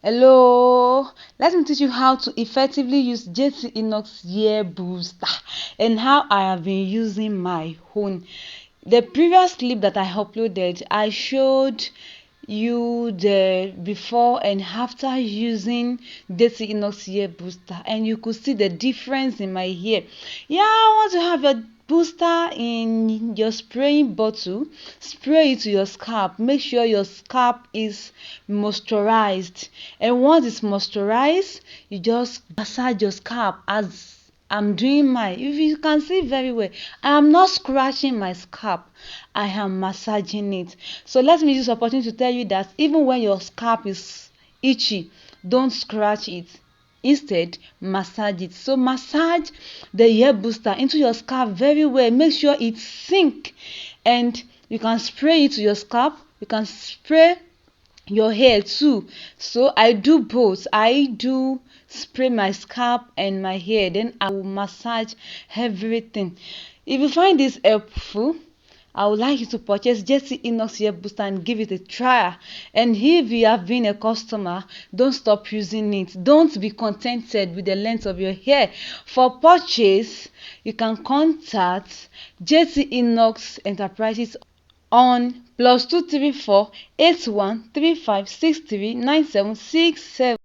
Hello, let me teach you how to effectively use JT Hernox Hair Booster and how I have been using my own. The previous clip that I uploaded, I showed you the before and after using JT Hernox Hair Booster, and you could see the difference in my hair. Yeah, I want to have your booster in your spraying bottle. Spray it to your scalp. Make sure your scalp is moisturized, and once it's moisturized, you just massage your scalp as I'm doing mine. If you can see very well, I am not scratching my scalp, I am massaging it. So let me use this opportunity to tell you that even when your scalp is itchy, don't scratch it. Instead, massage it. So massage the hair booster into your scalp very well. Make sure it sink, and you can spray it to your scalp. You can spray your hair too. So I do both. I do spray my scalp and my hair, then I will massage everything. If you find this helpful, I would like you to purchase JT Hernox Hair Booster and give it a try. And if you have been a customer, don't stop using it. Don't be contented with the length of your hair. For purchase, you can contact JT Hernox Enterprises on +234 81 35 63 97 67.